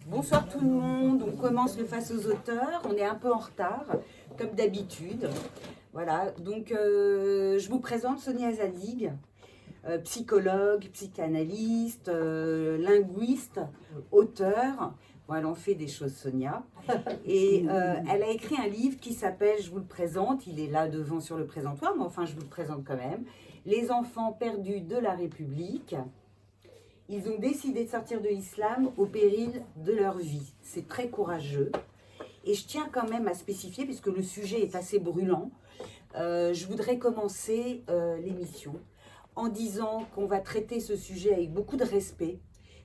Bonsoir tout le monde, on commence le Face aux auteurs, on est un peu en retard, comme d'habitude. Voilà, donc je vous présente Sonia Zadig, psychologue, psychanalyste, linguiste, auteur. Bon, elle en fait des choses, Sonia. Et elle a écrit un livre qui s'appelle, je vous le présente, il est là devant sur le présentoir, mais enfin je vous le présente quand même, Les enfants perdus de la République. Ils ont décidé de sortir de l'islam au péril de leur vie. C'est très courageux. Et je tiens quand même à spécifier, puisque le sujet est assez brûlant, je voudrais commencer l'émission en disant qu'on va traiter ce sujet avec beaucoup de respect,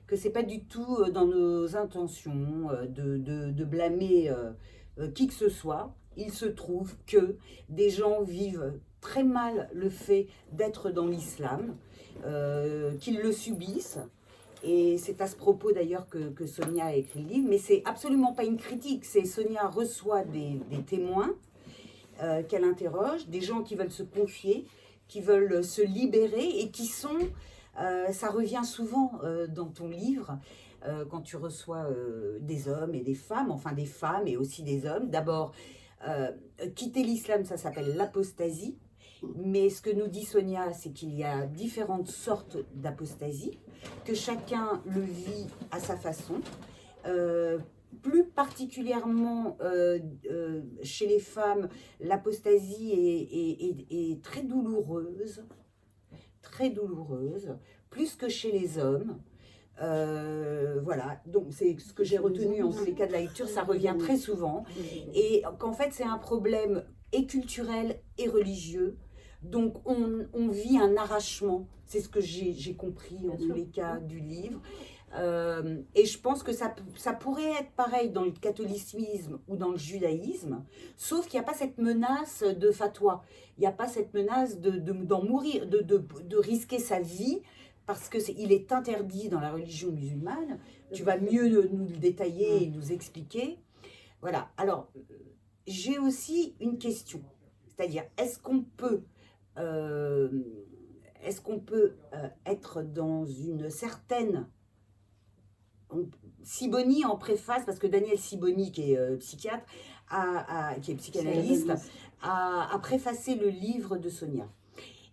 que ce n'est pas du tout dans nos intentions de blâmer qui que ce soit. Il se trouve que des gens vivent très mal le fait d'être dans l'islam, qu'ils le subissent. Et c'est à ce propos d'ailleurs que Sonia a écrit le livre, mais c'est absolument pas une critique, c'est Sonia reçoit des témoins qu'elle interroge, des gens qui veulent se confier, qui veulent se libérer et qui sont, ça revient souvent dans ton livre, quand tu reçois des hommes et des femmes, enfin des femmes et aussi des hommes. D'abord, quitter l'islam, ça s'appelle l'apostasie. Mais ce que nous dit Sonia, c'est qu'il y a différentes sortes d'apostasie, que chacun le vit à sa façon. Plus particulièrement chez les femmes, l'apostasie est très douloureuse, plus que chez les hommes. Voilà, donc c'est ce que j'ai retenu en tous les cas de la lecture, ça revient très souvent. Et qu'en fait, c'est un problème et culturel et religieux. Donc on vit un arrachement, c'est ce que j'ai compris en tous les cas du livre. Et je pense que ça pourrait être pareil dans le catholicisme ou dans le judaïsme, sauf qu'il n'y a pas cette menace de fatwa, il n'y a pas cette menace d'en mourir, de risquer sa vie, parce qu'il est interdit dans la religion musulmane. Tu vas mieux nous le détailler et nous expliquer. Voilà, alors j'ai aussi une question, c'est-à-dire est-ce qu'on peut être dans une certaine... Sibony en préface, parce que Daniel Sibony, qui est psychiatre, qui est psychanalyste, a préfacé le livre de Sonia.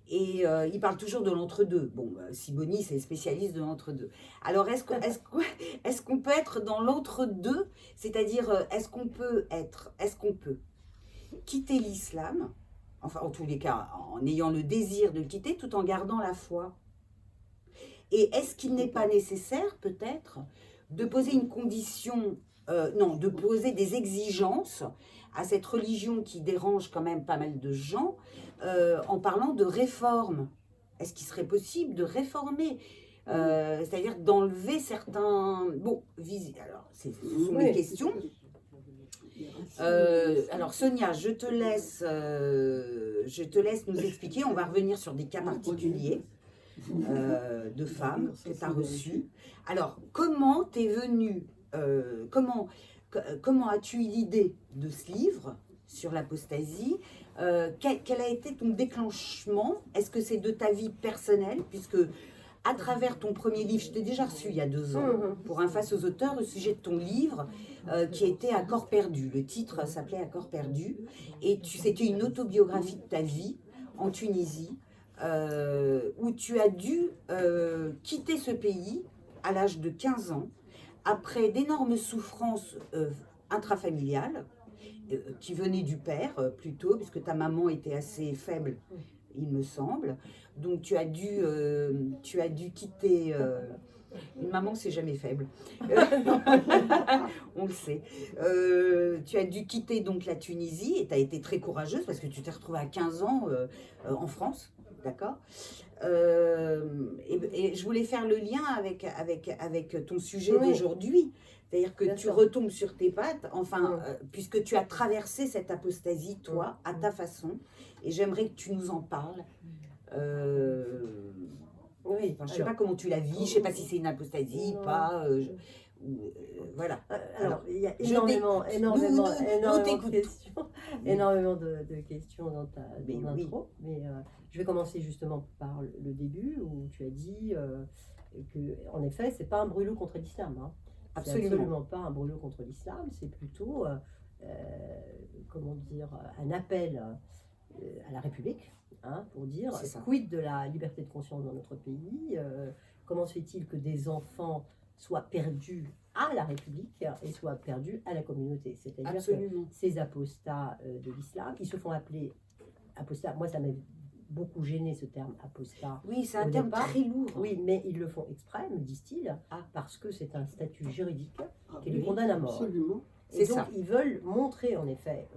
Et il parle toujours de l'entre-deux. Bon, Sibony, c'est spécialiste de l'entre-deux. Alors, est-ce qu'on peut être dans l'entre-deux? C'est-à-dire, est-ce qu'on peut quitter l'islam, enfin, en tous les cas, en ayant le désir de le quitter, tout en gardant la foi? Et est-ce qu'il n'est pas nécessaire, peut-être, de poser une condition, de poser des exigences à cette religion qui dérange quand même pas mal de gens, en parlant de réforme? Est-ce qu'il serait possible de réformer, c'est-à-dire d'enlever certains... Bon, alors, ce sont mes questions. Alors Sonia, je te laisse nous expliquer, on va revenir sur des cas particuliers. De femmes que tu as reçues. Alors, comment t'es venue, comment as-tu eu l'idée de ce livre sur l'apostasie? Quel a été ton déclenchement? Est-ce que c'est de ta vie personnelle? Puisque à travers ton premier livre, je t'ai déjà reçu il y a 2 ans, pour un Face aux auteurs, au sujet de ton livre, qui était À corps perdu. Le titre s'appelait À corps perdu. Et c'était une autobiographie de ta vie en Tunisie, où tu as dû quitter ce pays à l'âge de 15 ans, après d'énormes souffrances intrafamiliales, qui venaient du père plutôt, puisque ta maman était assez faible, il me semble. Donc tu as dû quitter... une maman, c'est jamais faible. On le sait. Tu as dû quitter donc la Tunisie et tu as été très courageuse parce que tu t'es retrouvée à 15 ans en France. D'accord. Et je voulais faire le lien avec ton sujet d'aujourd'hui. C'est-à-dire que tu retombes sur tes pattes, enfin, puisque tu as traversé cette apostasie, toi, à ta façon. Et j'aimerais que tu nous en parles. Oui, enfin, je ne sais pas comment tu la vis, je ne sais pas si c'est une apostasie, pas... voilà. Alors, il y a énormément de questions, énormément de questions dans ton intro, mais je vais commencer justement par le début où tu as dit que, en effet, c'est pas un brûlot contre l'islam, hein. C'est absolument pas un brûlot contre l'islam, c'est plutôt, comment dire, un appel à la République, hein, pour dire quid de la liberté de conscience dans notre pays, comment se fait-il que des enfants soient perdus à la République et soient perdus à la communauté. C'est-à-dire que ces apostats de l'islam, ils se font appeler apostats. Moi, ça m'a beaucoup gêné ce terme apostat. Oui, c'est un terme très lourd. Oui, mais ils le font exprès, me disent-ils, parce que c'est un statut juridique qui les condamne à mort. Absolument. Et donc, ils veulent montrer, en effet,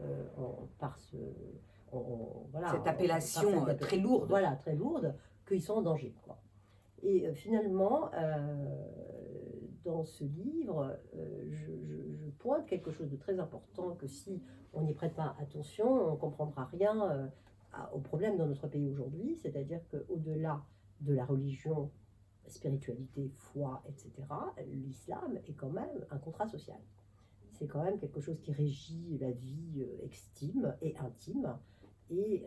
par cette appellation très lourde. Voilà, très lourde, qu'ils sont en danger, quoi. Et finalement, dans ce livre, je pointe quelque chose de très important, que si on n'y prête pas attention, on ne comprendra rien au problème dans notre pays aujourd'hui, c'est-à-dire qu'au-delà de la religion, spiritualité, foi, etc., l'islam est quand même un contrat social. C'est quand même quelque chose qui régit la vie extime et intime, et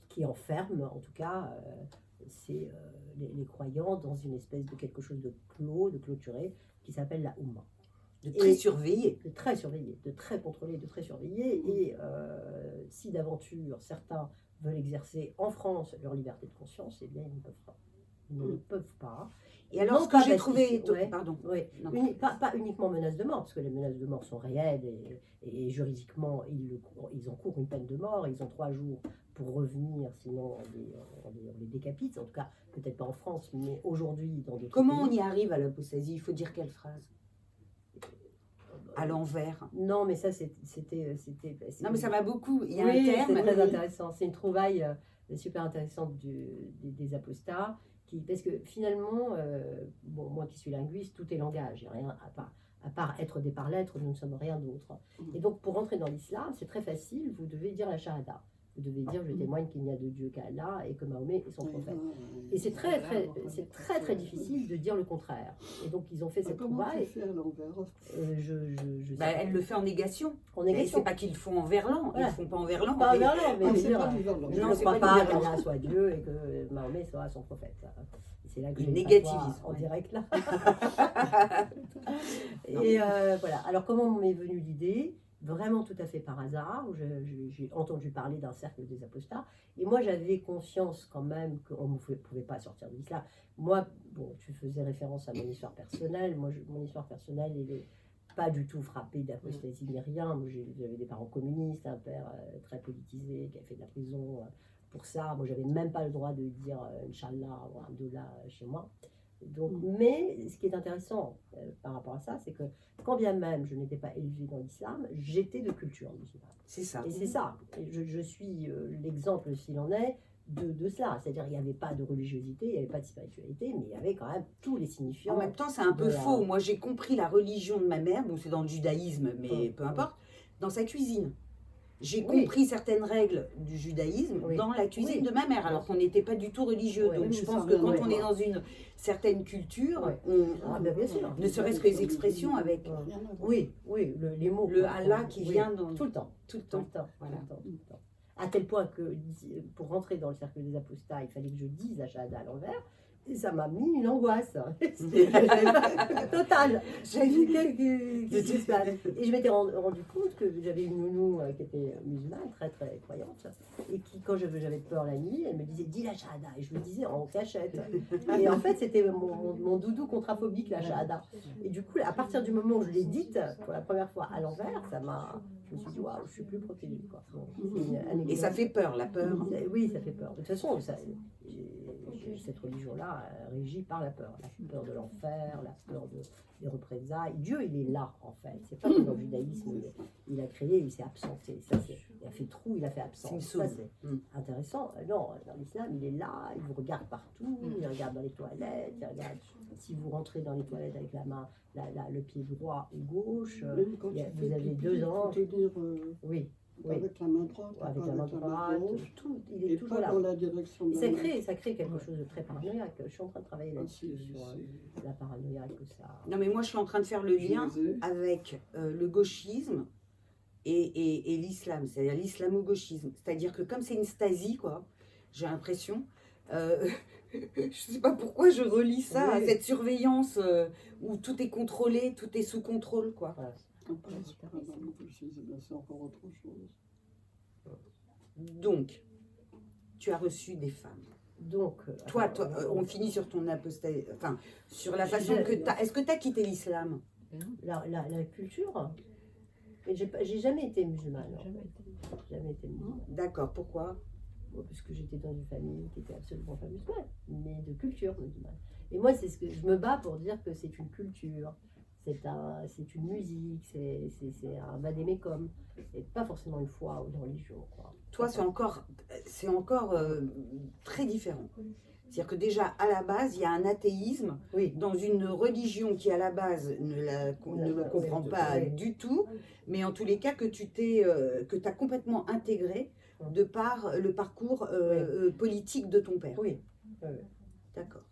qui enferme, en tout cas, les croyants dans une espèce de quelque chose de clos, de clôturé, qui s'appelle la Oumma. De très surveillé. De très surveillé, de très contrôlé, de très surveillé. Et si d'aventure certains veulent exercer en France leur liberté de conscience, eh bien ils ne peuvent pas. Ils ne le peuvent pas. Et alors, ce que j'ai trouvé... Pardon. Pas uniquement menace de mort, parce que les menaces de mort sont réelles et juridiquement, ils encourent une peine de mort. Ils ont 3 jours pour revenir, sinon on les décapite. En tout cas, peut-être pas en France, mais aujourd'hui dans d'autres Comment pays. on y arrive à l'apostasie? Il faut dire quelle phrase? À l'envers. Non, mais ça, c'était... Non, mais ça va beaucoup. Il y a un terme. C'est très intéressant. C'est une trouvaille super intéressante des apostats. Parce que finalement, moi qui suis linguiste, tout est langage. Il n'y a rien à part être des par-lettres, nous ne sommes rien d'autre. Et donc, pour rentrer dans l'islam, c'est très facile. Vous devez dire la shahada. Vous devez dire, je témoigne qu'il n'y a de Dieu qu'Allah et que Mahomet est son prophète. Et c'est très difficile de dire le contraire. Et donc, ils ont fait cette trouvaille. Comment tu fais à l'envers? Elle le fait en négation. En négation. C'est pas qu'ils le font en verlan. Ils ne font pas en verlan. Pas en verlan, mais c'est pas du verlan. je ne crois pas qu'Allah soit Dieu et que Mahomet soit son prophète. C'est là que il négativise en direct là. Et voilà. Alors comment m'est venue l'idée? Vraiment tout à fait par hasard. J'ai entendu parler d'un cercle des apostats. Et moi j'avais conscience quand même qu'on ne pouvait pas sortir de l'islam. Moi, bon, tu faisais référence à mon histoire personnelle. Moi, mon histoire personnelle, elle n'est pas du tout frappée d'apostasie ni rien. Moi, j'avais des parents communistes, un père très politisé qui a fait de la prison pour ça. Moi, j'avais même pas le droit de dire Inch'Allah ou Alhamdoulilah chez moi. Donc, mais ce qui est intéressant par rapport à ça, c'est que quand bien même je n'étais pas élevée dans l'islam, j'étais de culture musulmane. C'est ça. Et c'est ça. Je suis l'exemple, s'il en est, de cela. C'est-à-dire qu'il n'y avait pas de religiosité, il n'y avait pas de spiritualité, mais il y avait quand même tous les signifiants. En même temps, c'est un peu faux. Moi, j'ai compris la religion de ma mère, bon, c'est dans le judaïsme, mais peu importe, dans sa cuisine. J'ai compris certaines règles du judaïsme dans la cuisine de ma mère, alors qu'on n'était pas du tout religieux. Donc je pense que quand on est dans une certaine culture, bien sûr, ne serait-ce que les expressions avec... les mots. Le Allah qui vient tout le temps. Tout le temps. Voilà. Tout le temps. À tel point que pour rentrer dans le cercle des apostats, il fallait que je dise la shahada à l'envers. Et ça m'a mis une angoisse totale. J'avais vu qu'est-ce qui se passe. Et je m'étais rendu compte que j'avais une nounou qui était musulmane, très très croyante, et qui, quand j'avais peur la nuit, elle me disait dis la shahada, et je le disais en cachette. Et en fait, c'était mon doudou contraphobique, la shahada. Et du coup, à partir du moment où je l'ai dite pour la première fois à l'envers, je me suis dit waouh, je suis plus protégée, quoi. Et ça fait peur, la peur. Oui, ça fait peur. De toute façon, cette religion-là régie par la peur de l'enfer, la peur des représailles. Dieu, il est là, en fait. C'est pas comme dans le judaïsme, il a créé, il s'est absenté. Il a fait trou, il a fait absence. Ça, c'est intéressant. Non, dans l'islam, il est là, il vous regarde partout, il regarde dans les toilettes, il regarde si vous rentrez dans les toilettes avec la main, le pied droit ou gauche, vous avez 2 ans. Oui. Avec la main droite, avec la main droite, tout, il est toujours pas là. Dans la direction de ça crée quelque chose de très paranoïaque. Je suis en train de travailler là-dessus, sur la paranoïaque que ça... Non, mais moi, je suis en train de faire le lien avec le gauchisme et l'islam, c'est-à-dire l'islamo-gauchisme. C'est-à-dire que comme c'est une stasie, quoi, j'ai l'impression, Je ne sais pas pourquoi je relie ça à Oui. cette surveillance où tout est contrôlé, tout est sous contrôle, quoi. Voilà. Après, c'est pas mal, c'est encore autre chose. Donc, tu as reçu des femmes. Donc, Toi, on finit sur ton apostasie, enfin, sur la façon que tu as. Est-ce que tu as quitté l'islam? la culture, mais j'ai jamais été musulmane. Jamais été musulmane. D'accord, pourquoi? Bon, parce que j'étais dans une famille qui était absolument pas musulmane, mais de culture musulmane. Et moi, c'est ce que je me bats pour dire que c'est une culture, c'est une musique, c'est un vadémécum, et pas forcément une foi ou une religion, quoi. Toi, c'est encore très différent. C'est-à-dire que déjà, à la base, il y a un athéisme Oui, dans une religion qui, à la base, ne le comprend pas oui. du tout, mais en tous les cas, que tu as complètement intégré de par le parcours politique de ton père. Oui. D'accord.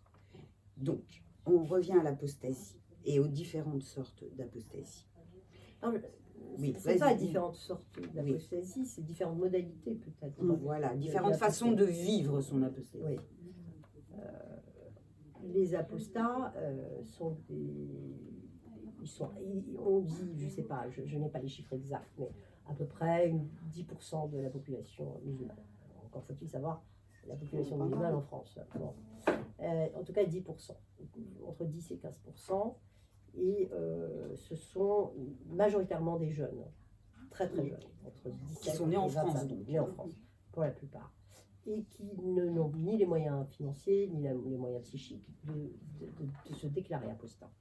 Donc, on revient à l'apostasie et aux différentes sortes d'apostasie. Oui, C'est pas vas-y. différentes sortes d'apostasie, c'est différentes modalités peut-être. Voilà, différentes façons de vivre son apostasie. Oui. Les apostats sont des... on dit, je sais pas, je n'ai pas les chiffres exacts, mais à peu près 10% de la population musulmane. Encore faut-il savoir la population musulmane en France. Bon. En tout cas 10%, entre 10 et 15%. Et ce sont majoritairement des jeunes, très très jeunes, entre 17 Qui sont nés en et 25, France, donc. nés en France, pour la plupart, et qui n'ont ni les moyens financiers, ni les moyens psychiques de se déclarer apostat.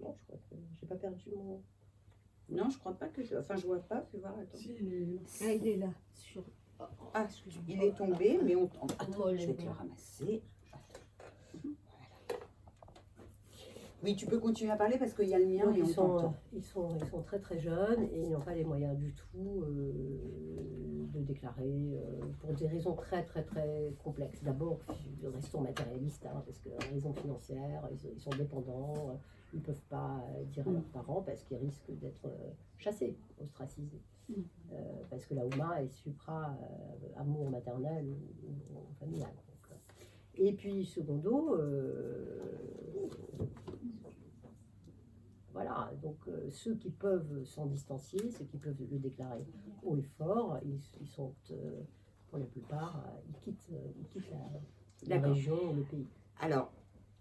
Non, je crois que j'ai pas perdu mon... Non, je crois pas que... Enfin, je vois pas, fais voir, attends. Ah, il est là. Sur... Ah, il est tombé, mais on... Attends, je vais te le ramasser. Oui, tu peux continuer à parler parce qu'il y a le mien Donc, et on t'entend. ils sont très très jeunes et ils n'ont pas les moyens du tout de déclarer pour des raisons très très très complexes. D'abord, restons matérialistes, hein, parce que raisons financières, ils sont dépendants, ils ne peuvent pas dire à leurs parents parce qu'ils risquent d'être chassés, ostracisés. Parce que la Ouma est supra-amour maternel ou familial. Donc, et puis, secondo, voilà, donc ceux qui peuvent s'en distancier, ceux qui peuvent le déclarer haut et fort, ils sont, pour la plupart, ils quittent la région ou le pays. Alors,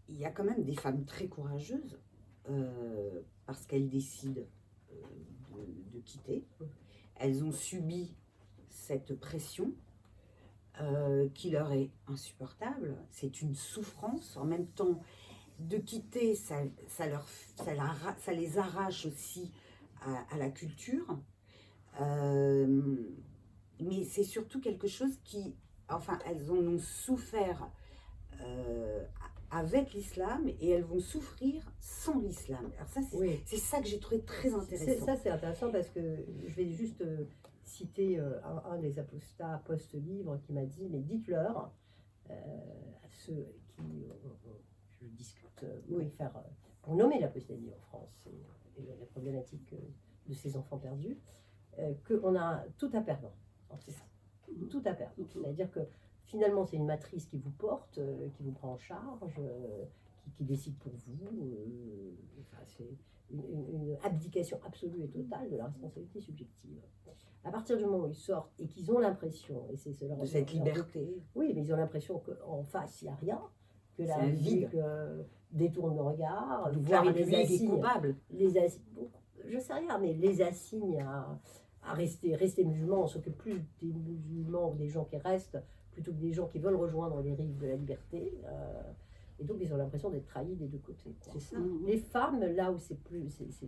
il y a quand même des femmes très courageuses parce qu'elles décident de quitter. Elles ont subi cette pression qui leur est insupportable. C'est une souffrance. En même temps, de quitter, ça les arrache aussi à la culture. Mais c'est surtout quelque chose qui... Enfin, elles en ont souffert avec l'islam et elles vont souffrir sans l'islam. Alors ça, c'est ça que j'ai trouvé très intéressant. Ça, c'est intéressant parce que je vais juste citer un des apostats post-livre qui m'a dit, mais dites-leur à ceux qui... je discute pour nommer l'apostasie en France et la problématique de ces enfants perdus, qu'on a tout à perdre, en fait. Tout à perdre. C'est-à-dire que finalement, c'est une matrice qui vous porte, qui vous prend en charge, qui décide pour vous. C'est une abdication absolue et totale de la responsabilité subjective. À partir du moment où ils sortent et qu'ils ont l'impression, et c'est de cette liberté. Oui, mais ils ont l'impression qu'en face, il n'y a rien, que la C'est un vide. République détourne le regard, Donc voire la République est assigne, coupable. je sais rien, mais les assigne à rester musulmans. On s'occupe plus des musulmans ou des gens qui restent, plutôt que des gens qui veulent rejoindre les rives de la liberté. Et donc, ils ont l'impression d'être trahis des deux côtés. C'est ça. Les femmes, là où c'est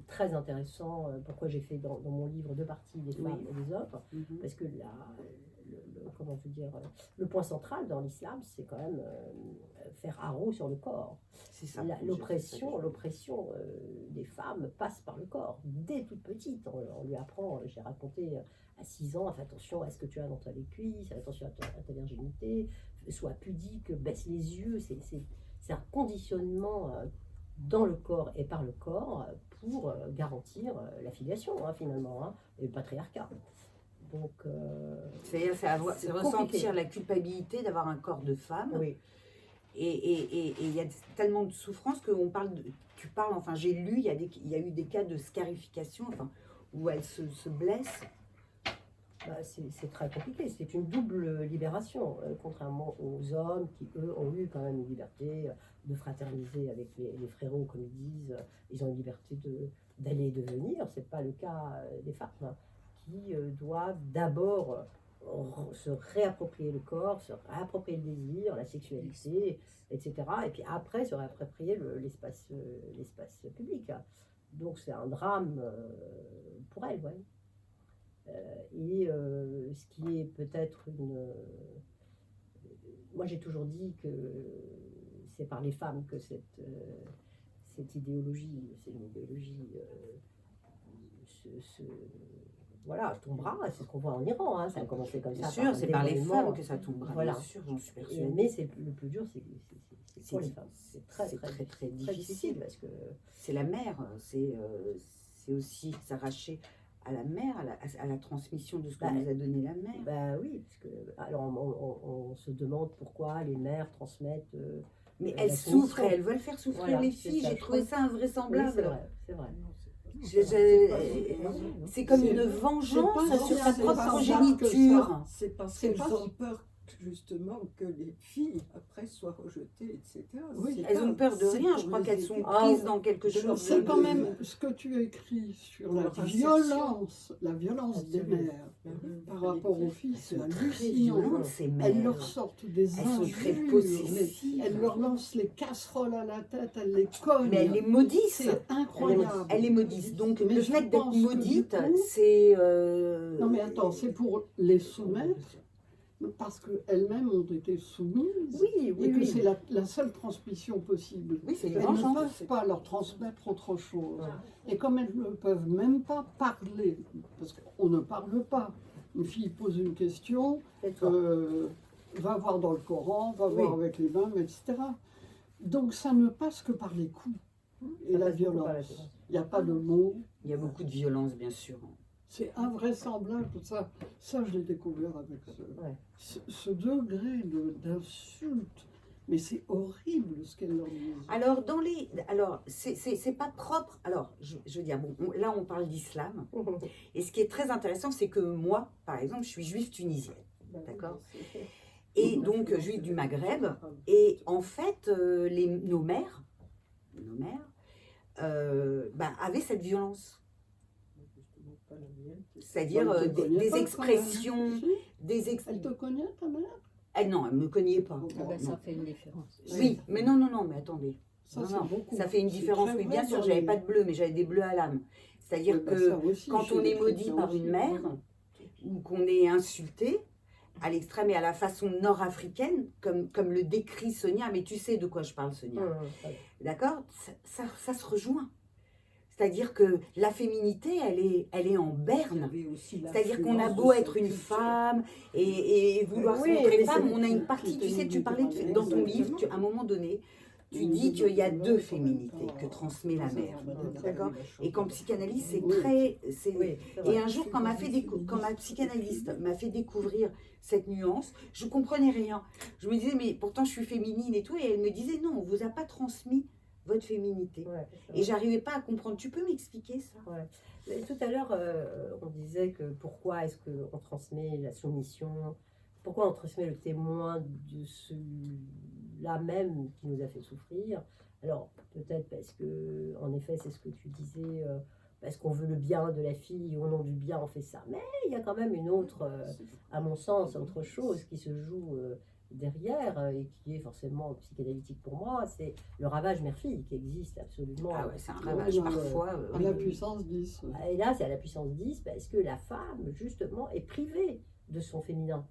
très intéressant, pourquoi j'ai fait dans mon livre deux parties, les femmes et les hommes, parce que comment je veux dire, le point central dans l'islam, c'est quand même faire haro sur le corps. C'est ça. L'oppression des femmes passe par le corps. Dès toute petite, on lui apprend, j'ai raconté à 6 ans, fais attention à ce que tu as dans les cuisses, fais attention à ta virginité, sois pudique, baisse les yeux. C'est un conditionnement dans le corps et par le corps pour garantir la filiation, finalement, et le patriarcat. Donc, C'est-à-dire, c'est compliqué. ressentir la culpabilité d'avoir un corps de femme. oui, Et il y a tellement de souffrance tu parles, enfin j'ai lu, il y a eu des cas de scarification, enfin, où elle se blesse. bah, c'est très compliqué. C'est une double libération, contrairement aux hommes qui, eux, ont eu quand même une liberté de fraterniser avec les frérots, comme ils disent. Ils ont une liberté d'aller et de venir. C'est pas le cas des femmes, hein, qui doivent d'abord se réapproprier le corps, se réapproprier le désir, la sexualité, etc. Et puis après, se réapproprier l'espace public. Donc c'est un drame pour elles, ouais. Ce qui est peut-être moi j'ai toujours dit que c'est par les femmes que cette idéologie, c'est une idéologie voilà, tombera. C'est ce qu'on voit en Iran, hein. Ça a commencé comme Bien ça. sûr, c'est par les dévoilement. femmes que ça tombera, Voilà. bien sûr, j'en suis persuadée. Mais le plus dur, c'est pour les femmes. C'est très très difficile difficile. parce que C'est la mère, c'est aussi s'arracher à la mère, à la transmission de ce que Bah, nous a donné la mère. bah oui, parce que alors on se demande pourquoi les mères transmettent. Mais la elles souffrent, soumission. et elles veulent faire souffrir Voilà, les c'est filles. ça, J'ai je trouvé trouve. ça Oui, invraisemblable. c'est vrai, c'est vrai. C'est comme C'est- une c'est vengeance pas sur sa c'est propre pas progéniture. C'est parce C'est qu'elles pas- ont peur justement que les filles après soient rejetées, etc. Oui, C'est Elles pas- ont peur de c'est rien, pour je crois les qu'elles sont aider. prises dans quelque chose. C'est quand de- même ce que tu écris sur Pour la leur insertion. la violence des Absolument. mères Mhm. par rapport aux filles, Elles c'est sont très hallucinant. violentes, ces Elles mères. leur sortent des Elles sont très injures, possessives. elles leur lancent les casseroles à la tête, elles les cognent. Mais elles les maudissent. C'est incroyable. Elles les maudissent. Donc Mais le je fait d'être pense que du maudite, coup- c'est... Non mais attends, c'est pour les soumettre parce qu'elles-mêmes ont été soumises Oui, et oui, que oui. c'est la seule transmission possible. Oui, c'est une Elles ne vengeance. peuvent pas leur transmettre autre chose. Et comme elles ne peuvent même pas parler, parce qu'on ne parle pas, une fille pose une question, C'est toi. va voir dans le Coran, va voir avec les mains, etc. Donc ça ne passe que par les coups et Ça la passe beaucoup par la violence. violence. Il n'y a pas de mots. Il y a beaucoup de violence, bien sûr. C'est invraisemblable, ça je l'ai découvert avec Ouais. ce degré d'insulte. Mais c'est horrible ce qu'elle leur dit. Alors, c'est pas propre. Alors, je veux dire, bon, là, on parle d'islam. Et ce qui est très intéressant, c'est que moi, par exemple, je suis juive tunisienne. D'accord. Et donc, juive du Maghreb. Et en fait, nos mères avaient cette violence. C'est-à-dire Elle te connaît des pas, expressions. quand même. Si. Elle Elle te connaît, ta mère? non, elle ne me cognait pas. Ah Ah ben, Non. ça fait une différence. Oui, mais non, mais attendez. Ça, Non, c'est non, beaucoup. ça fait une C'est différence, très oui, vrai bien sûr, dans j'avais les- pas de bleu, mais j'avais des bleus à l'âme. C'est-à-dire Oui, bah, que ça aussi, quand chez on les est maudit chrétiens par aussi, une mère, ou qu'on est insulté, à l'extrême et à la façon nord-africaine, comme le décrit Sonia, mais tu sais de quoi je parle, Sonia, d'accord? Ça se rejoint. C'est-à-dire que la féminité, elle est en berne. C'est-à-dire qu'on a beau être une femme et vouloir Oui, se montrer mais femme, c'est- on a une partie, tu sais, tu parlais dans ton livre, à un moment donné, tu dis qu'il y a deux féminités que transmet la mère. D'accord. Et qu'en psychanalyse, c'est Oui. très... Oui, c'est Et vrai. un jour, quand ma psychanalyste m'a fait découvrir cette nuance, je comprenais rien. Je me disais, mais pourtant je suis féminine et tout, et elle me disait, non, on vous a pas transmis votre féminité. Ouais, c'est vrai. Et j'arrivais pas à comprendre. Tu peux m'expliquer ça? Mais tout à l'heure, on disait que pourquoi est-ce qu'on transmet la soumission, pourquoi on transmet le témoin de celui-là même qui nous a fait souffrir. Alors, peut-être parce que, en effet, c'est ce que tu disais, parce qu'on veut le bien de la fille, au nom du bien, on fait ça. Mais il y a quand même une autre, à mon sens, autre chose qui se joue derrière et qui est forcément psychanalytique pour moi, c'est le ravage mère-fille qui existe absolument. Ah ouais, c'est un ravage non, parfois. À la puissance 10. Et là, c'est à la puissance 10 parce que la femme, justement, est privée de son féminin.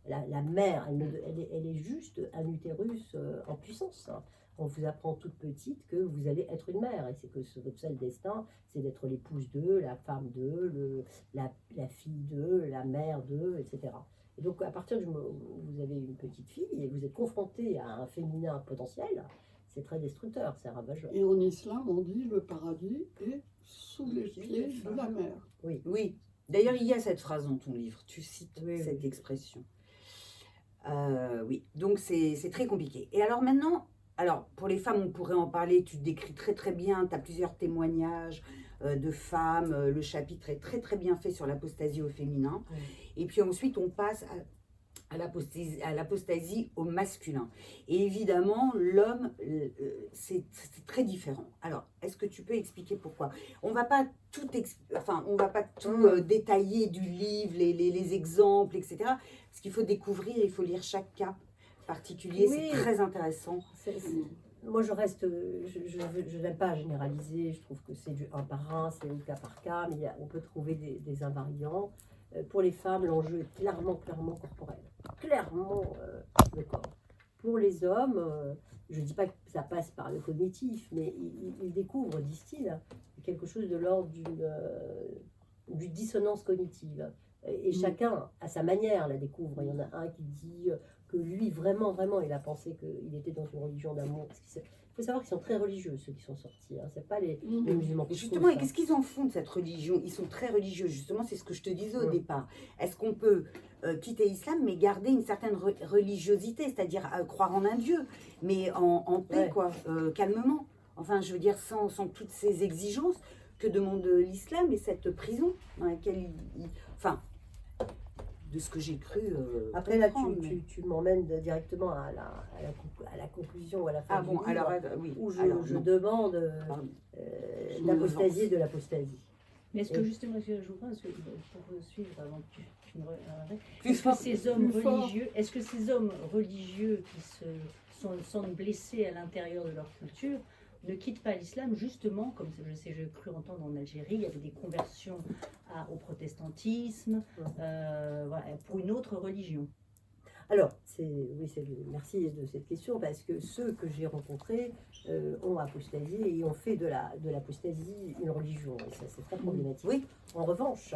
La mère, elle est juste un utérus en puissance. Hein. On vous apprend toute petite que vous allez être une mère et c'est que votre seul destin, c'est d'être l'épouse d'eux, la femme d'eux, la fille d'eux, la mère d'eux, etc. Et donc, à partir du moment où vous avez une petite fille et vous êtes confronté à un féminin potentiel, c'est très destructeur, c'est ravageur. Et en islam, on dit le paradis est sous les pieds de la mère. Oui, D'ailleurs, il y a cette phrase dans ton livre, tu cites Oui, cette oui. expression. Oui, donc c'est très compliqué. Et alors maintenant, alors pour les femmes, on pourrait en parler, tu décris très très bien, tu as plusieurs témoignages de femmes, le chapitre est très très bien fait sur l'apostasie au féminin. Ouais. Et puis ensuite, on passe à l'apostasie au masculin. Et évidemment, l'homme, c'est très différent. Alors, est-ce que tu peux expliquer pourquoi? On va pas tout, on va pas tout détailler du livre, les exemples, etc. Parce qu'il faut découvrir, il faut lire chaque cas particulier. Oui. C'est très intéressant. Moi, je reste, je n'aime pas généraliser, je trouve que c'est du un par un, c'est au cas par cas, mais on peut trouver des invariants. Pour les femmes, l'enjeu est clairement corporel. Clairement le corps. Pour les hommes, je ne dis pas que ça passe par le cognitif, mais ils découvrent, disent-ils, quelque chose de l'ordre d'une dissonance cognitive. Et chacun, à sa manière, la découvre. Il y en a un qui dit que lui, vraiment, il a pensé qu'il était dans une religion d'amour. Il faut savoir qu'ils sont très religieux, ceux qui sont sortis. Hein. C'est pas les musulmans. Et justement, et qu'est-ce qu'ils en font de cette religion? Ils sont très religieux, justement, c'est ce que je te disais au départ. Est-ce qu'on peut quitter l'islam, mais garder une certaine religiosité, c'est-à-dire croire en un Dieu, mais en paix, quoi, calmement? Enfin, je veux dire, sans toutes ces exigences que demande l'islam et cette prison dans laquelle enfin, de ce que j'ai cru. Après, là, comprendre, tu m'emmènes directement à la conclusion ou à la fin Ah du bon, livre, alors, oui. où je Alors, non. demande Pardon. l'apostasie et de l'apostasie. Mais est-ce que Et- justement, je vous pense que pour suivre avant que tu me arrêtes, Plus est-ce que fort, ces hommes plus fort. religieux, est-ce que ces hommes religieux qui sont blessés à l'intérieur de leur culture ne quittent pas l'islam justement, comme j'ai cru entendre en Algérie, il y avait des conversions au protestantisme, voilà, pour une autre religion. Alors, merci de cette question, parce que ceux que j'ai rencontrés ont apostasié et ont fait de l'apostasie une religion. Et ça, c'est très problématique. Oui. En revanche,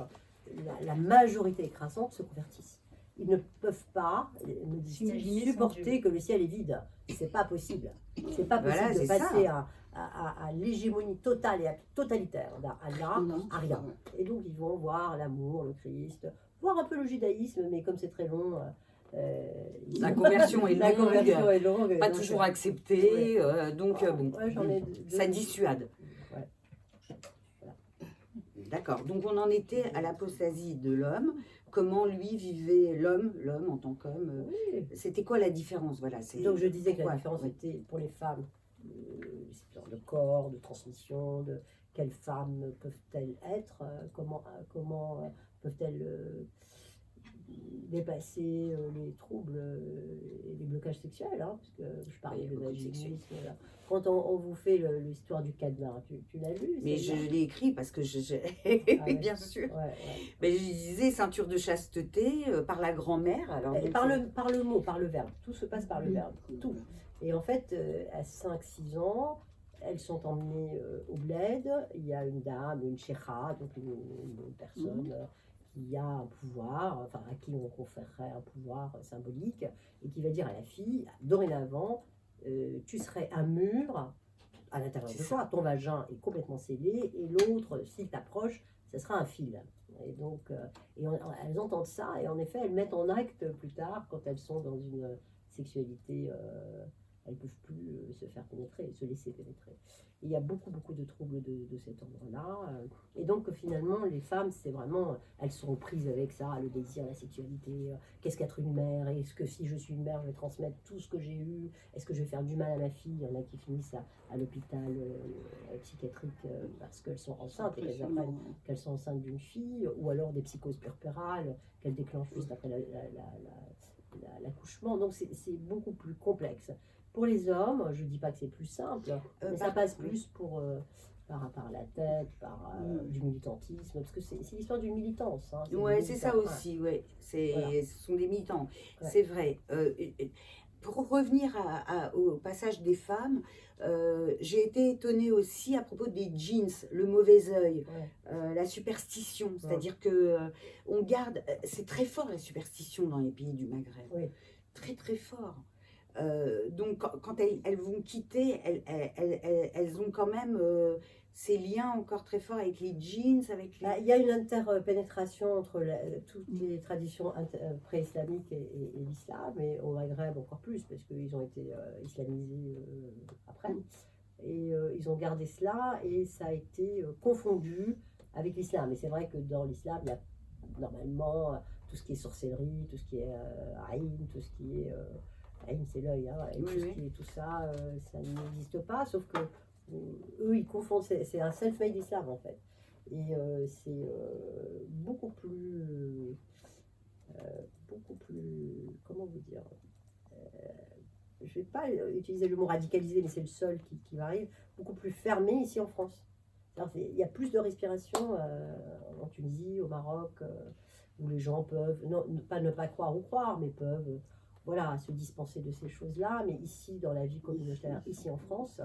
la majorité écrasante se convertissent. Ils ne peuvent pas, me disent-ils, S'imaginer sans supporter Dieu. que le ciel est vide. C'est pas possible. C'est pas possible Voilà, de c'est passer ça. à l'hégémonie totale et totalitaire à là, Non, à rien. Et donc, ils vont voir l'amour, le Christ, voir un peu le judaïsme, mais comme c'est très long. La conversion est La longue, conversion est longue. pas donc, toujours acceptée, donc bon, ouais, j'en ai deux. ça dissuade. Ouais. D'accord. Donc on en était à l'apostasie de l'homme. Comment lui vivait l'homme en tant qu'homme. Oui. C'était quoi la différence? Voilà. Donc je disais que la pourquoi différence Oui. était pour les femmes, de corps, de transmission, de quelles femmes peuvent-elles être, comment peuvent-elles dépasser les troubles et les blocages sexuels, hein, parce que je parlais Oui, de blocages vaginisme. Là. Quand on vous fait l'histoire du cadenas, tu l'as lu? Mais je celle-là l'ai écrit parce que ouais. bien sûr. Ouais. Mais je disais ceinture de chasteté par la grand-mère. Alors Et donc, par le mot, par le verbe. Tout se passe par le verbe. Tout. Et en fait, à 5-6 ans, elles sont emmenées au bled. Il y a une dame, une chéra, donc une personne qui a un pouvoir, enfin à qui on conférerait un pouvoir symbolique, et qui va dire à la fille, dorénavant, tu serais un mur à l'intérieur de toi, ton vagin est complètement scellé, et l'autre, s'il t'approche, ce sera un fil. Et donc, elles entendent ça, et en effet, elles mettent en acte plus tard, quand elles sont dans une sexualité, elles ne peuvent plus se faire pénétrer, se laisser pénétrer. Et il y a beaucoup de troubles de cet ordre-là. Et donc, finalement, les femmes, c'est vraiment, elles sont prises avec ça, le désir, la sexualité. Qu'est-ce qu'être une mère? Est-ce que si je suis une mère, je vais transmettre tout ce que j'ai eu? Est-ce que je vais faire du mal à ma fille? Il y en a qui finissent à l'hôpital psychiatrique parce qu'elles sont enceintes et qu'elles apprennent qu'elles sont enceintes d'une fille, ou alors des psychoses puerpérales qu'elles déclenchent juste après l'accouchement. Donc, c'est beaucoup plus complexe. Pour les hommes, je ne dis pas que c'est plus simple, mais ça passe plus par la tête, par du militantisme, parce que c'est l'histoire d'une militance. Hein, Ouais, c'est ça aussi, ouais. Voilà. Ce sont des militants, Ouais. c'est vrai. Pour revenir au passage des femmes, j'ai été étonnée aussi à propos des jeans, le mauvais œil, la superstition. C'est-à-dire que on garde, c'est très fort la superstition dans les pays du Maghreb. Oui. Très très fort. Donc, quand elles vont quitter, elles ont quand même ces liens encore très forts avec les jeans, avec les... Il y a une interpénétration entre toutes les traditions pré-islamiques et l'islam, et au Maghreb encore plus, parce qu'ils ont été islamisés après. Et ils ont gardé cela, et ça a été confondu avec l'islam. Et c'est vrai que dans l'islam, il y a normalement tout ce qui est sorcellerie, tout ce qui est aïn, tout ce qui est... aïn, c'est l'œil, hein, et Oui, tout ce qui est tout ça, ça n'existe pas, sauf que eux, ils confondent, c'est un self-made islam en fait. Et c'est beaucoup plus, comment vous dire, je ne vais pas utiliser le mot radicalisé, mais c'est le seul qui m'arrive, beaucoup plus fermé ici en France. Il y a plus de respiration en Tunisie, au Maroc, où les gens peuvent, ne pas croire ou croire, mais peuvent voilà, se dispenser de ces choses-là. Mais ici, dans la vie communautaire, ici en France,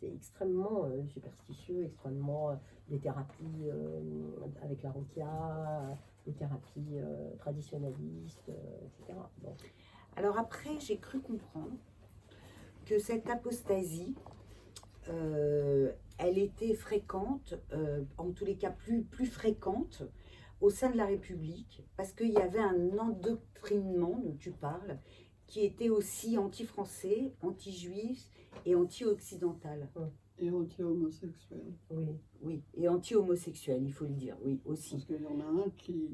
c'est extrêmement superstitieux, extrêmement des thérapies avec la ruqya, des thérapies traditionnalistes, etc. Bon. Alors après, j'ai cru comprendre que cette apostasie, elle était fréquente, en tous les cas plus fréquente, au sein de la République, parce qu'il y avait un endoctrinement dont tu parles, qui était aussi anti-français, anti-juif et anti-occidental. Et anti-homosexuel. Oui. Oui, et anti-homosexuel, il faut le dire, oui, aussi. Parce qu'il y en a un qui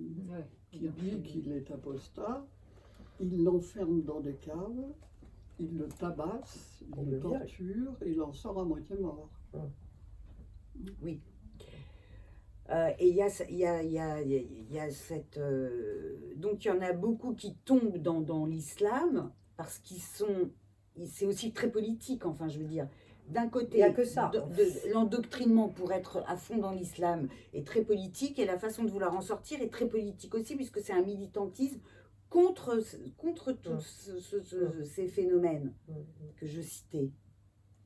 dit qu'il est apostat, il l'enferme dans des caves, il le tabasse, il le torture, et il en sort à moitié mort. Oui. Et il y a cette... donc il y en a beaucoup qui tombent dans l'islam parce qu'ils sont... C'est aussi très politique, enfin je veux dire. D'un côté, Il y a que ça. L'endoctrinement pour être à fond dans l'islam est très politique et la façon de vouloir en sortir est très politique aussi puisque c'est un militantisme contre tous ces phénomènes que je citais.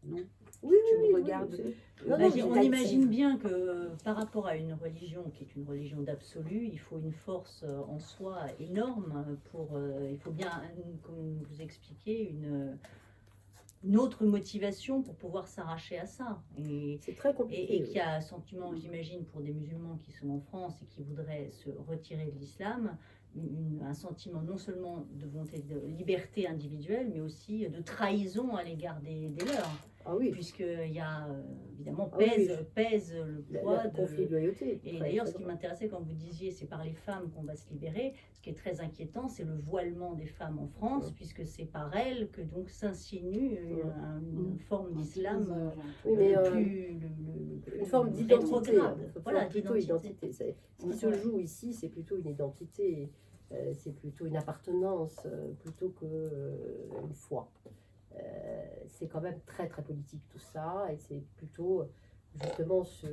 Non ? Oui, Tu oui, me oui, regardes. oui, On imagine bien que par rapport à une religion qui est une religion d'absolu, il faut une force en soi énorme pour, il faut bien, comme vous expliquez, une autre motivation pour pouvoir s'arracher à ça. Et c'est très compliqué. et qu'il y a un sentiment, j'imagine, pour des musulmans qui sont en France et qui voudraient se retirer de l'islam, un sentiment non seulement de volonté de liberté individuelle, mais aussi de trahison à l'égard des leurs. Ah oui. Puisqu'il y a, évidemment, Ah oui. pèse le poids Le conflit de loyauté. Et d'ailleurs, ce qui m'intéressait quand vous disiez c'est par les femmes qu'on va se libérer, ce qui est très inquiétant, c'est le voilement des femmes en France, puisque c'est par elles que donc s'insinue une forme d'islam Oui, mais une forme d'identité. Voilà, Plutôt identité. Ce qui se joue ici, c'est plutôt une identité, c'est plutôt une appartenance, plutôt qu'une foi. C'est quand même très très politique tout ça, et c'est plutôt justement se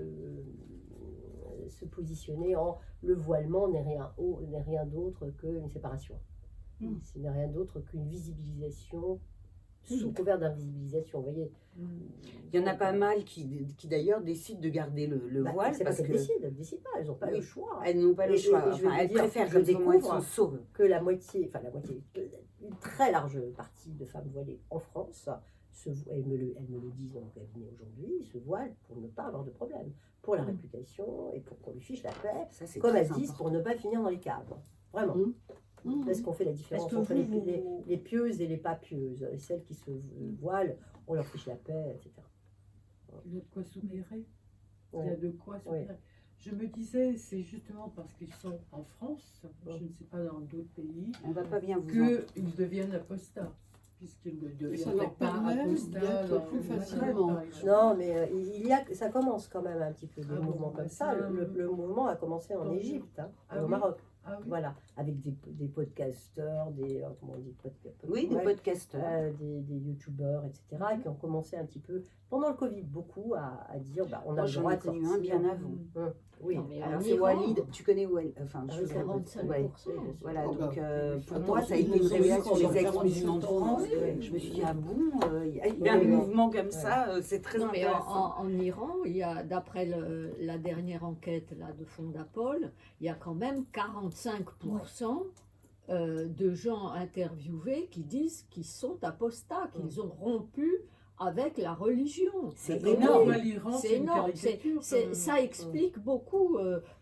positionner en le voilement n'est rien d'autre qu'une séparation. Ce n'est rien d'autre qu'une visibilisation sous couvert d'invisibilisation, vous voyez. Il y en a pas mal qui d'ailleurs décident de garder le voile C'est parce parce que qu'elles décident pas, elles n'ont pas le choix. elles n'ont pas le choix. Et je vais Enfin, vous elles dire, préfèrent je comme ça, moi, elles découvre sont sauves. que la moitié, une très large partie de femmes voilées en France, elles me le disent dans mon cabinet aujourd'hui, se voilent pour ne pas avoir de problème, pour la réputation et pour qu'on lui fiche la paix, Ça, c'est comme très elles disent, important. pour ne pas finir dans les caves. Vraiment. Parce qu'on fait la différence que entre vous- les pieuses et les pas pieuses. Et celles qui se voilent, on leur fiche la paix, etc. Il y a de quoi soupérer. Il y Ouais. a de quoi soupérer. Je me disais, c'est justement parce qu'ils sont en France, je ne sais pas dans d'autres pays, On va pas bien vous entendre. qu'ils deviennent apostats. Puisqu'ils ne Ça deviendraient leur pas permet apostats d'être dans plus le Maghreb, facilement. par exemple. Non, mais ça commence quand même un petit peu, des Ah bon, mouvements bah comme ça. ça, Le mouvement a commencé en tant mieux. Égypte, Ah au oui. Maroc. Ah oui. Voilà, avec des podcasteurs, comment on dit, Oui, des podcasteurs. des youtubeurs, etc., qui ont commencé un petit peu, pendant le Covid, beaucoup à dire, on a Moi, le j'en droit ai de connu sortir. un bien avant. Oui, Non, mais Alors en c'est Iran, Walid, tu connais Walid, enfin Ah je oui, 45%. ouais. bien sûr. Voilà, Oh, donc pour attends, moi ça a été ils une ont révélation dit des qu'on ex-musulmans de leur France. permet. Je me suis dit, ah bon, il y a un mouvement comme ça, c'est très non, mais intéressant. en Iran, il y a, d'après la dernière enquête là, de Fondapol, il y a quand même 45% de gens interviewés qui disent qu'ils sont apostats, qu'ils ont rompu avec la religion. C'est Et énorme. donc, l'Iran, c'est c'est une énorme. caricature, quand même. Ça explique beaucoup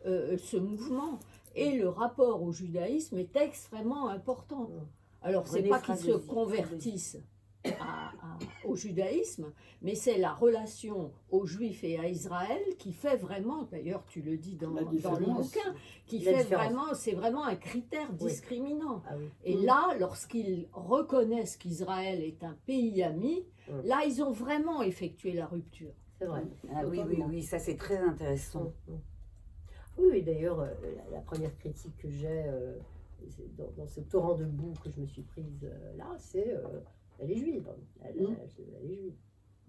ce mouvement. Et le rapport au judaïsme est extrêmement important. Alors, c'est René pas qu'ils se Frazesi. convertissent au judaïsme, mais c'est la relation aux Juifs et à Israël qui fait vraiment, d'ailleurs tu le dis dans La le différence. bouquin, qui La fait différence. vraiment, c'est vraiment un critère discriminant. Ah oui. Et là, lorsqu'ils reconnaissent qu'Israël est un pays ami, là, ils ont vraiment effectué la rupture. C'est vrai. Ah oui, oui, oui, ça c'est très intéressant. Oui, et d'ailleurs, la première critique que j'ai dans ce torrent de boue que je me suis prise là, c'est elle est juive. Elle est juive.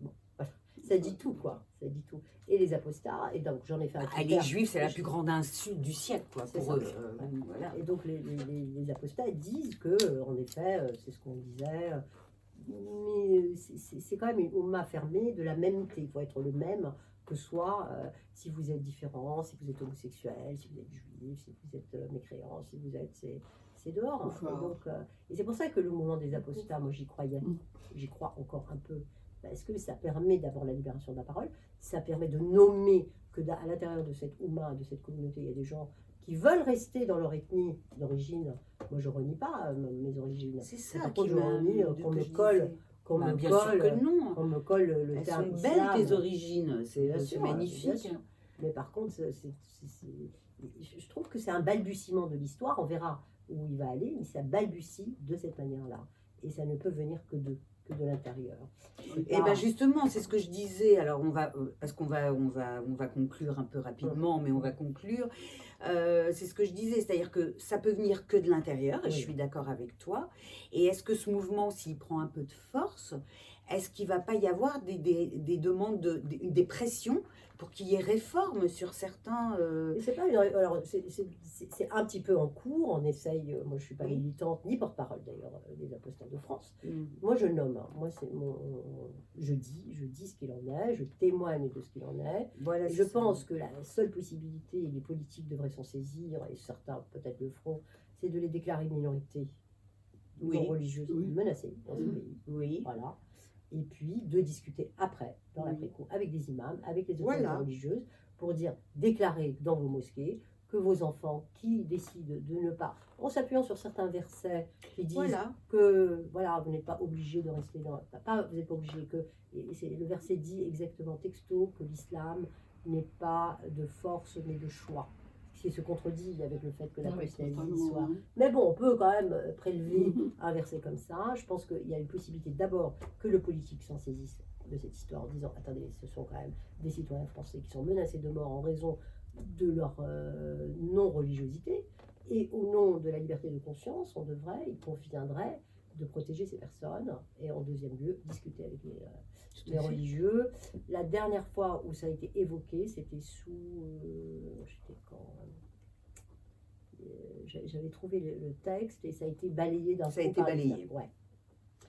Bon, voilà. Ça dit tout, quoi. Ça dit tout. Et les apostats, et donc j'en ai fait un Les critère. Juifs, c'est la plus grande insulte du siècle, quoi, C'est pour ça. eux. Voilà. Et donc les apostats disent que, en effet, c'est ce qu'on disait, mais c'est quand même une oumma fermée de la mêmeté. Il faut être le même, que soit si vous êtes différent, si vous êtes homosexuel, si vous êtes juif, si vous êtes mécréant, si vous êtes. C'est dehors. Enfin, Et, donc, et c'est pour ça que le mouvement des apostats, moi j'y croyais, j'y crois encore un peu. Parce que ça permet d'avoir la libération de la parole, ça permet de nommer que à l'intérieur de cette oumma, de cette communauté, il y a des gens qui veulent rester dans leur ethnie d'origine. Moi je renie pas mes origines. C'est ça Par qui contre, je m'a renie qu'on me colle, qu'on me bien sûr colle, que non. qu'on me colle le Elles terme sont belles islam. tes origines, c'est Bien c'est sûr, bien magnifique. sûr. Mais par contre, je trouve que c'est un balbutiement de l'histoire. On verra où il va aller, mais ça balbutie de cette manière-là. Et ça ne peut venir que de l'intérieur. Et ben justement, c'est ce que je disais. Alors on va, parce qu'on va conclure un peu rapidement, mais on va conclure. C'est ce que je disais, c'est-à-dire que ça peut venir que de l'intérieur, et je suis d'accord avec toi. Et est-ce que ce mouvement, s'il prend un peu de force, est-ce qu'il ne va pas y avoir des demandes, des pressions pour qu'il y ait réforme sur certains... Et c'est pas alors c'est un petit peu en cours. On essaye. Moi, je suis pas Oui. militante ni porte-parole d'ailleurs des apostats de France. Mm. Moi, je nomme. Moi, c'est je dis ce qu'il en est. Je témoigne de ce qu'il en est. Voilà, Et je c'est ça. pense que la seule possibilité, et les politiques devraient s'en saisir, et certains peut-être le feront, c'est de les déclarer minorité Oui. non religieuse Oui. menacée dans ce pays. Oui. Voilà. Et puis de discuter après, dans Oui. l'après-coup, avec des imams, avec les autorités Voilà. religieuses, pour dire, déclarer dans vos mosquées que vos enfants qui décident de ne pas, en s'appuyant sur certains versets qui disent Voilà. que voilà, vous n'êtes pas obligé de rester dans, vous n'êtes pas obligé que, et le verset dit exactement texto que l'islam n'est pas de force mais de choix. Ce qui se contredit avec le fait que l'apostasie soit. Mais bon, on peut quand même prélever un verset comme ça. Je pense qu'il y a une possibilité d'abord que le politique s'en saisisse de cette histoire en disant attendez, ce sont quand même des citoyens français qui sont menacés de mort en raison de leur non-religiosité. Et au nom de la liberté de conscience, on devrait, il conviendrait de protéger ces personnes. Et en deuxième lieu, discuter avec les religieux. La dernière fois où ça a été évoqué, c'était sous. J'étais quand. J'avais trouvé le texte et ça a été balayé d'un Ça a coup été par balayé. l'islam. Ouais.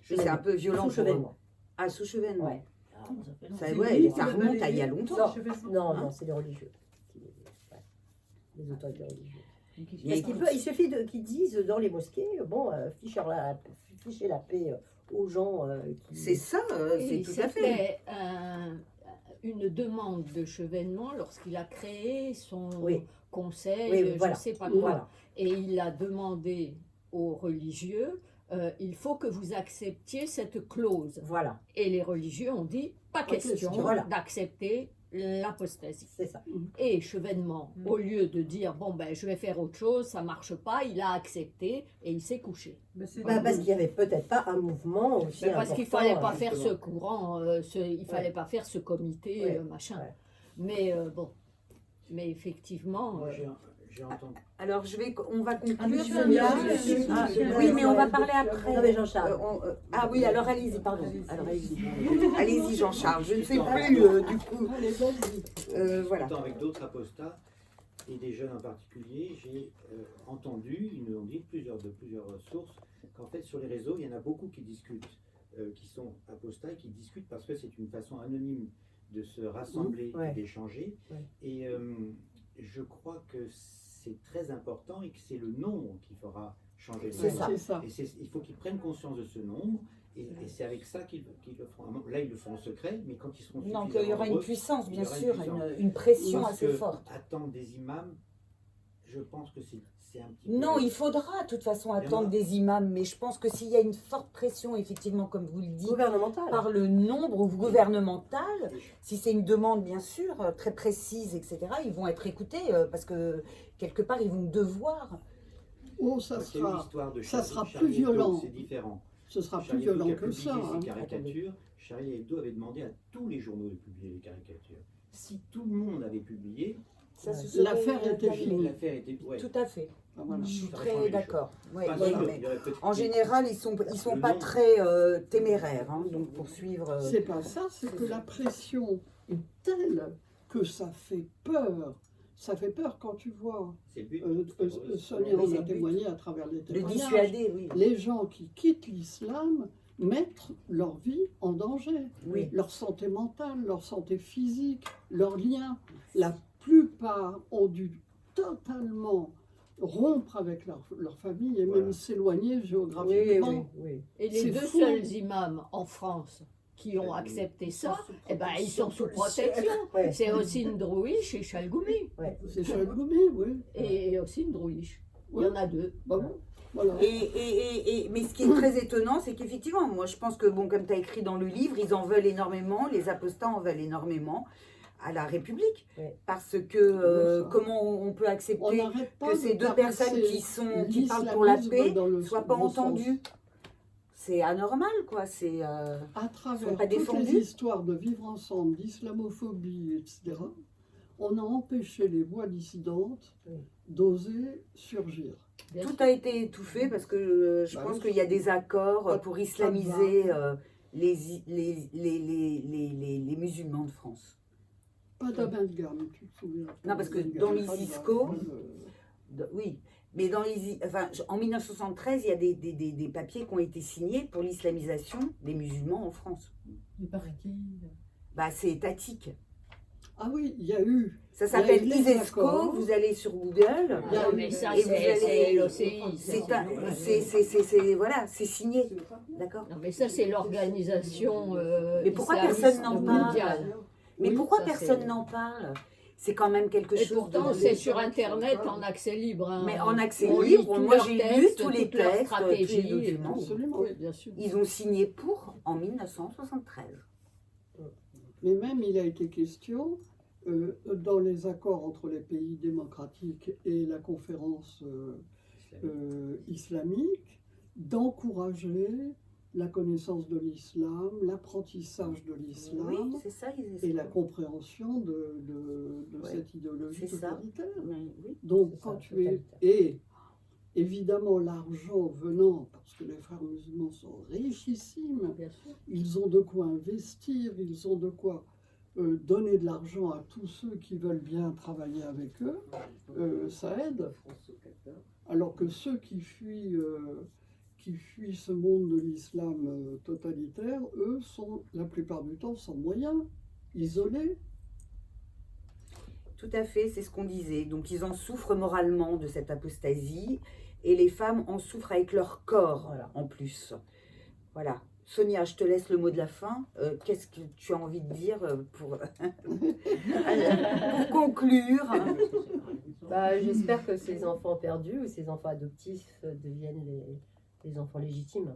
C'est un peu violent Sous pour eux. Chevènement. Ah, sous Chevènement. Ouais. Ça, C'est ouais, lui ça qui l'a remonte à il y a balayé. longtemps. Non, Hein non, c'est les religieux. Ouais. Les autorités religieuses. Il y a- Il suffit qu'ils disent dans les mosquées, bon, fichez la paix aux gens qui... C'est ça, c'est Et tout à fait. c'était une demande de Chevènement lorsqu'il a créé son Oui. conseil, Oui, je voilà. ne sais pas quoi. Voilà. Et il a demandé aux religieux, il faut que vous acceptiez cette clause. Voilà, Et les religieux ont dit, pas Pas question question, voilà. d'accepter l'apostasie. c'est ça. Et Chevènement, au lieu de dire, bon ben je vais faire autre chose, ça marche pas, il a accepté et il s'est couché. Parce qu'il n'y avait peut-être pas un mouvement aussi Ben, parce qu'il important, fallait pas faire ce justement. courant, il fallait pas faire ce comité, Ouais, machin. ouais. Mais bon, mais effectivement, Moi, j'ai entendu. Alors, on va conclure. monsieur, Sonia. monsieur, Ah, monsieur, oui, mais on va monsieur. parler après. Non, mais Jean-Charles. Ah oui, alors allez-y, pardon. Alors allez-y. Allez-y, Jean-Charles. Je ne sais Attends. plus, du coup. Voilà. Discutant avec d'autres apostats et des jeunes en particulier, j'ai entendu, ils nous ont dit de plusieurs sources, qu'en fait sur les réseaux, il y en a beaucoup qui discutent, qui sont apostats et qui discutent parce que c'est une façon anonyme de se rassembler Ouais. et d'échanger. Ouais. Et je crois que c'est très important et que c'est le nombre qui fera changer le C'est nombre. ça. C'est ça. Et il faut qu'ils prennent conscience de ce nombre, et c'est avec ça qu'ils le feront. Là, ils le font en secret, mais quand ils seront Donc suffisamment il y aura une nombreux, puissance, il y bien aura sûr, puissance. une pression Parce assez que forte. attendre des imams, je pense que c'est un petit Non, peu... il faudra de toute façon Il y en attendre a. des imams, mais je pense que s'il y a une forte pression, effectivement, comme vous le dites, Gouvernemental. par le nombre gouvernemental, si c'est une demande bien sûr très précise, etc., ils vont être écoutés parce que quelque part ils vont devoir. Oh, ça Parce qu'il y a eu sera, l'histoire de ça sera Charlie plus Hebdo, violent. c'est différent. ce sera plus Charlie Hebdo violent qui a que publié ça. ses hein. caricatures. Charlie Hebdo avait demandé à tous les journaux de publier les caricatures. Si tout le monde avait publié, Ça se serait L'affaire était calmé. finie. l'affaire était... Ouais. Tout à fait. Ah, voilà. Je suis Ça aurait changé très les d'accord. Ouais, Pas ouais, sûr, mais il y aurait peut-être- en général, ils sont Le pas nombre. très téméraires, hein, donc pour suivre. C'est pas ça, c'est que la pression est telle que ça fait peur. Ça fait peur quand tu vois, C'est le but. Sonia Oui, en c'est a le but. témoigné à travers les Le témoignages, dissuader, oui. les gens qui quittent l'islam mettent leur vie en danger. Oui. Leur santé mentale, leur santé physique, leurs liens. La plupart ont dû totalement rompre avec leur famille et Voilà. même s'éloigner Oui, géographiquement. oui. Et les C'est deux fou. seuls imams en France qui ont accepté ça, eh ben, ils sont sous protection. Ouais. C'est Hossein Drouish et Chalgoumi. C'est Chalgoumi, oui. Et Hossein Drouish. Il y en a deux. Bah bon, voilà. Mais ce qui est très étonnant, c'est qu'effectivement, moi je pense que, bon, comme tu as écrit dans le livre, ils en veulent énormément, les apostats en veulent énormément à la République. Ouais. Parce que ça. comment on peut On accepter n'arrête pas que de ces deux caresser personnes qui parlent pour la paix l'islamisme dans le soient pas bon sens. entendues? C'est anormal, quoi. C'est À sont travers pas toutes défendus. les histoires de vivre ensemble, d'islamophobie, etc., on a empêché les voix dissidentes Oui. d'oser surgir. Bien tout sûr. a été étouffé parce que je Bah pense oui. qu'il y a des accords Pas- pour pas de islamiser les musulmans de France. Pas d'amalgame, tu te souviens. Non, parce que dans les ISCO, Oui, mais en 1973, il y a des papiers qui ont été signés pour l'islamisation des musulmans en France. Mais par qui Bah, c'est étatique. Ah oui, il y a eu. Ça s'appelle Il y a eu les ISESCO, accords. vous allez sur Google. Il y a Non, eu- mais ça, et vous allez- c'est l'OCI. Voilà, c'est signé. D'accord. Non, mais ça, c'est l'organisation Mais pourquoi islamiste personne n'en parle? mondiale. Mais Oui, pourquoi ça, personne c'est- n'en parle? C'est quand même quelque Et chose pourtant, de... c'est sur Internet en accès libre. hein. Mais en accès On lit libre, tous moi leurs j'ai lu textes, tous les toutes leurs textes, tous les stratégies. documents. Absolument. Oui, bien sûr. Ils ont signé pour en 1973. Mais même il a été question, dans les accords entre les pays démocratiques et la conférence islamique, d'encourager la connaissance de l'islam, l'apprentissage de Oui, l'islam c'est ça, et la compréhension de Ouais, cette idéologie c'est ça. totalitaire. Oui. Donc C'est quand ça, tu es... totalitaire. Et évidemment l'argent venant, parce que les frères musulmans sont richissimes, Bien sûr. ils ont de quoi investir, ils ont de quoi donner de l'argent à tous ceux qui veulent bien travailler avec eux, ça aide. Alors que ceux qui fuient ce monde de l'islam totalitaire, eux, sont la plupart du temps sans moyens, isolés. Tout à fait, c'est ce qu'on disait. Donc ils en souffrent moralement de cette apostasie et les femmes en souffrent avec leur corps Voilà. en plus. Voilà. Sonia, je te laisse le mot de la fin. Qu'est-ce que tu as envie de dire pour conclure? Bah, j'espère que ces enfants perdus ou ces enfants adoptifs deviennent les enfants légitimes.